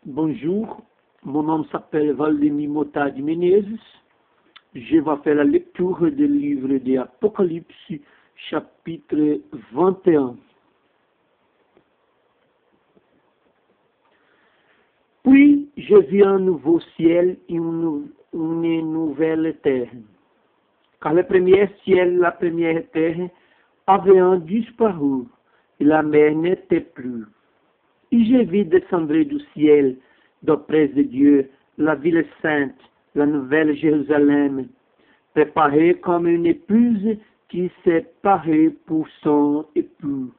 Bonjour, mon nom s'appelle Valdemir Motard Menezes. Je vais faire la lecture du livre de Apocalypse, chapitre 21. Puis je vis un nouveau ciel et une nouvelle terre. Car le premier ciel et la première terre avaient disparu, et la mer n'était plus. Et je vis descendre du ciel, d'auprès de Dieu, la ville sainte, la nouvelle Jérusalem, préparée comme une épouse qui s'est parée pour son époux.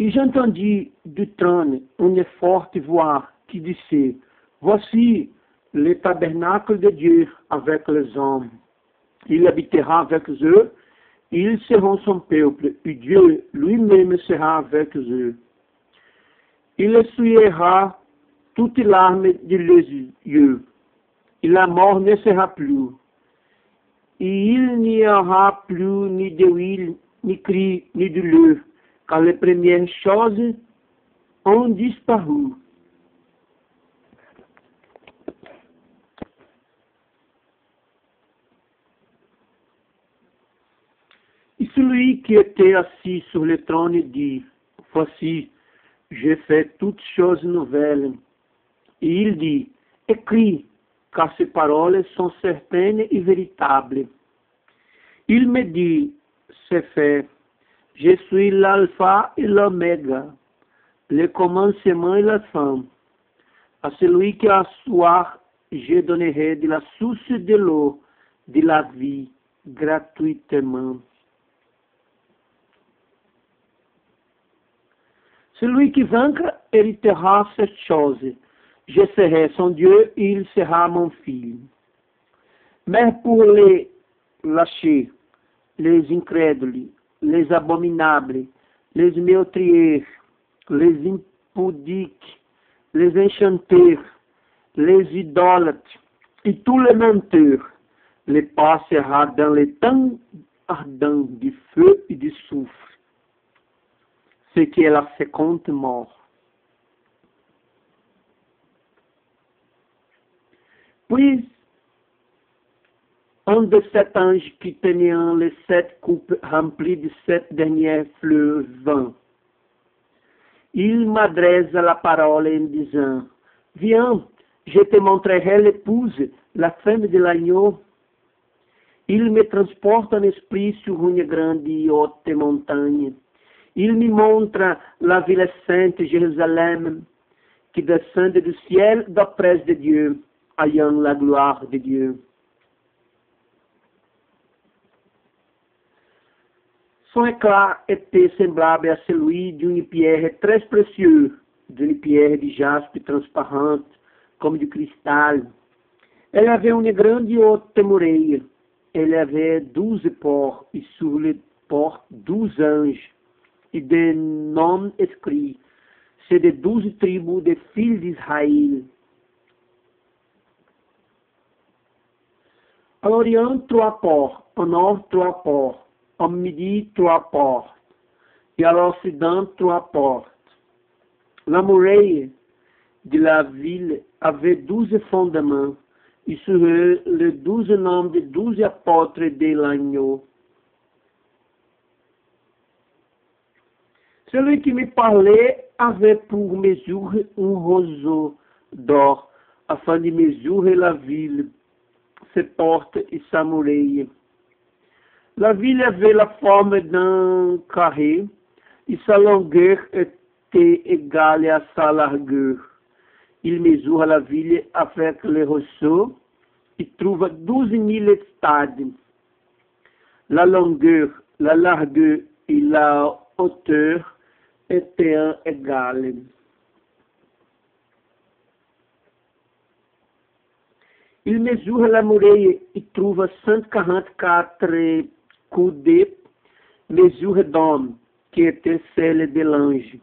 Et j'entendis du trône une forte voix qui disait, voici le tabernacle de Dieu avec les hommes. Il habitera avec eux, ils seront son peuple, et Dieu lui-même sera avec eux. Il essuiera toutes larmes de leurs yeux, et la mort ne sera plus. Et il n'y aura plus ni de huile, ni cri, ni douleur, car les premières choses ont disparu. Et celui qui était assis sur le trône dit, voici, je fais toutes choses nouvelles. Et il dit, écris, car ces paroles sont certaines et véritables. Il me dit, c'est fait, je suis l'alpha et l'oméga, le commencement et la fin. À celui qui a soif, je donnerai de la source de l'eau de la vie gratuitement. Celui qui vaincra héritera cette chose. Je serai son Dieu et il sera mon fils. Mais pour les lâchers, les incrédules, les abominables, les meurtriers, les impudiques, les enchanteurs, les idolâtres et tous les menteurs, les passera dans les temps ardents du feu et du soufre, ce qui est la seconde mort. Puis, un de sept anges qui tenait les 7 coupes remplies de 7 derniers fleuves vint. Il m'adresse la parole en disant, viens, je te montrerai l'épouse, la femme de l'agneau. Il me transporte en esprit sur une grande et haute montagne. Il me montre la ville sainte Jérusalem, qui descend du ciel d'auprès de Dieu, ayant la gloire de Dieu. Son éclat était semblable à celui d'une pierre très précieuse, d'une pierre de jaspe transparente, comme du cristal. Elle avait une grande et haute muraille. Elle avait 12 portes, et sur les portes 12 anges, et des noms écrits. C'est des 12 tribus des fils d'Israël. À l'Orient, 3 portes, au nord, 3 portes. Au midi, 3 portes, et à l'Occident, 3 portes. La muraille de la ville avait 12 fondements, et sur eux les 12 noms des 12 apôtres de l'agneau. Celui qui me parlait avait pour mesure un roseau d'or, afin de mesurer la ville, ses portes et sa muraille. La ville avait la forme d'un carré, et sa longueur était égale à sa largeur. Il mesure la ville avec le roseau et trouve 12 000 stades. La longueur, la largeur et la hauteur étaient égales. Il mesure la muraille et trouve 144 coudées, mesure d'homme, qui était celle de l'ange.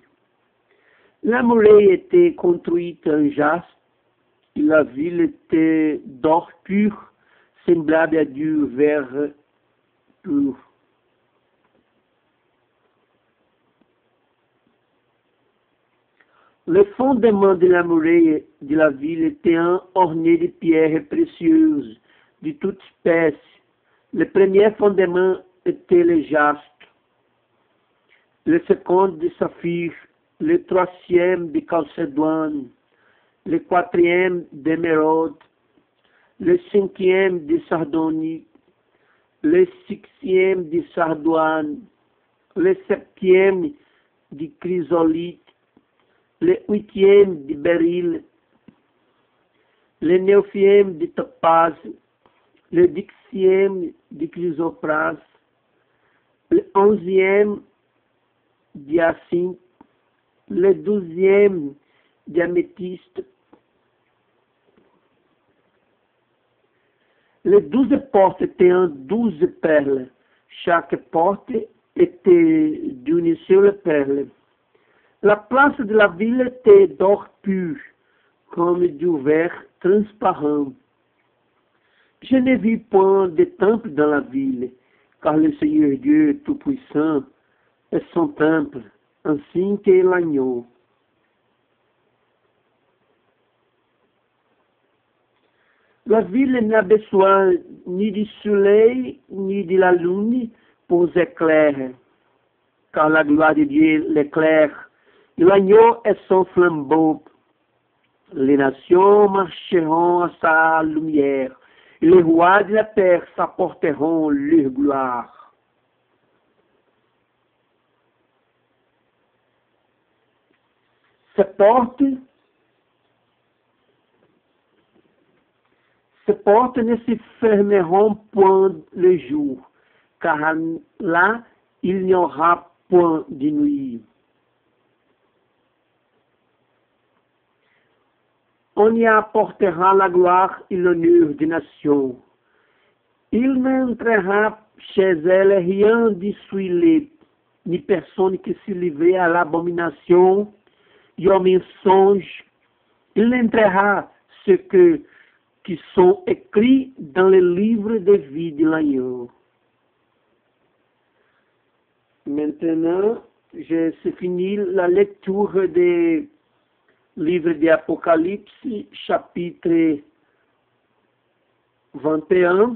La muraille était construite en jaspe, et la ville était d'or pur, semblable à du verre pur. Le fondement de la muraille de la ville était orné de pierres précieuses de toute espèce. Le premier fondement était le jaspe, le second de saphir, le troisième de chalcédoine, le quatrième d'émeraude, le cinquième de sardonyque, le sixième de sardoine, le septième de chrysolite, le huitième de béryl, le neuvième de topaz, le dixième de chrysoprase, le onzième d'hyacinthe, le douzième d'améthyste. Les 12 portes étaient en 12 perles. Chaque porte était d'une seule perle. La place de la ville était d'or pur, comme du verre transparent. Je ne vis point de temple dans la ville, car le Seigneur Dieu Tout-Puissant est son temple, ainsi que l'agneau. La ville n'a besoin ni du soleil, ni de la lune pour s'éclairer, car la gloire de Dieu l'éclaire. L'agneau est son flambeau. Les nations marcheront à sa lumière, et les rois de la terre s'apporteront leur gloire. Ces portes ne se fermeront point le jour, car là, il n'y aura point de nuit. On y apportera la gloire et l'honneur des nations. Il n'entrera chez elle rien de souillé, ni personne qui se livre à l'abomination et au mensonge. Il n'entrera ce qui sont écrits dans le livre de vie de l'agneau. Maintenant, c'est fini la lecture des livres d'Apocalypse, chapitre 21.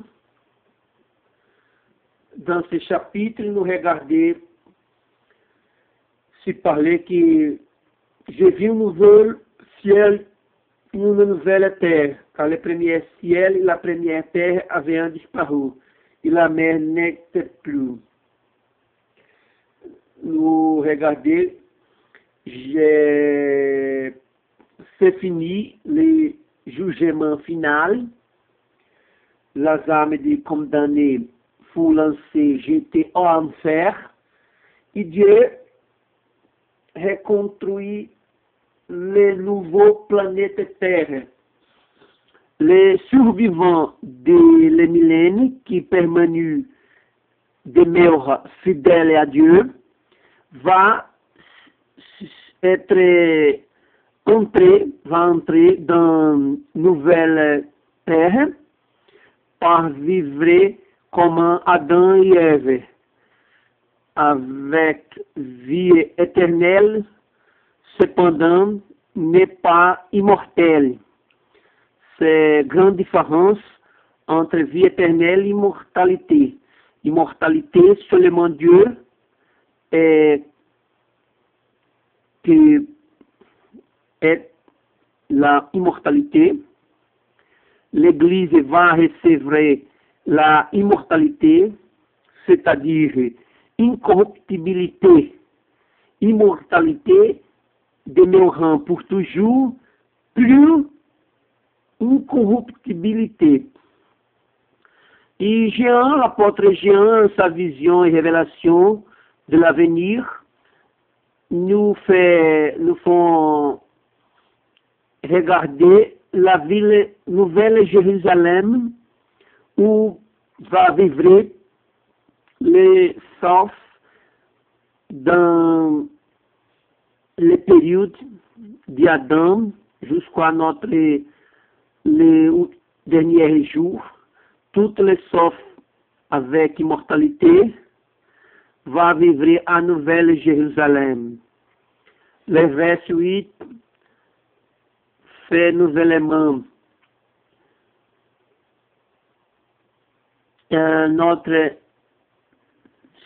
Dans ce chapitre, nous regardons, se parlait que j'ai vu un nouvel ciel et une nouvelle terre, car le premier ciel et la première terre avaient disparu, et la mer n'était plus. Nous regardons, c'est fini le jugement final. Les âmes des condamnés furent lancées, jetées en enfer, et Dieu reconstruit les nouveaux planètes Terre. Les survivants de les millénaires qui permanent demeurent fidèles à Dieu va entrer dans nouvelle terre par vivre comme Adam et Ève, avec vie éternelle, cependant n'est pas immortelle. C'est grande différence entre vie éternelle et immortalité. Immortalité, seulement Dieu est la immortalité. L'Église va recevoir la immortalité, c'est-à-dire incorruptibilité, immortalité demeurant pour toujours, plus incorruptibilité. Et Jean, l'apôtre Jean, sa vision et révélation de l'avenir, nous font regarder la ville Nouvelle Jérusalem où va vivre les saufs dans les périodes d'Adam jusqu'à notre les derniers jours. Toutes les saufs avec immortalité va vivre à Nouvelle Jérusalem. Le verset 8 fait nouvellement notre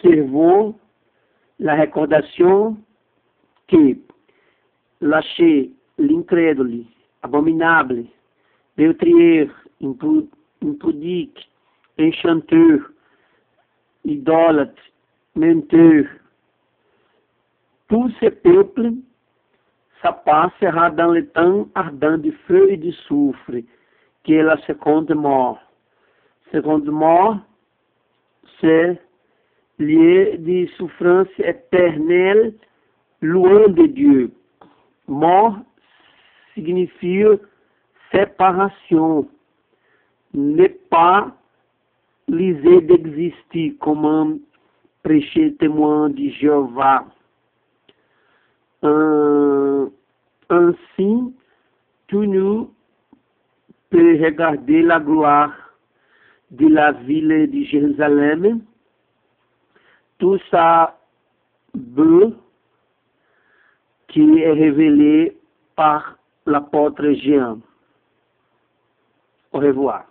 cerveau la recordation que lâcher l'incrédule, abominable, meurtrier, impudique, enchanteur, idólâtre, menteur, tout ce peuple, sa part sera dans le temps ardent de feu et de soufre, qui est la seconde mort. Seconde mort, c'est lié de souffrance éternelle, loin de Dieu. Mort signifie séparation, ne pas lisé d'exister comme un prêcher témoin de Jéhovah. Ainsi, tout nous peut regarder la gloire de la ville de Jérusalem, tout ça beau qui est révélé par l'apôtre Jean. Au revoir.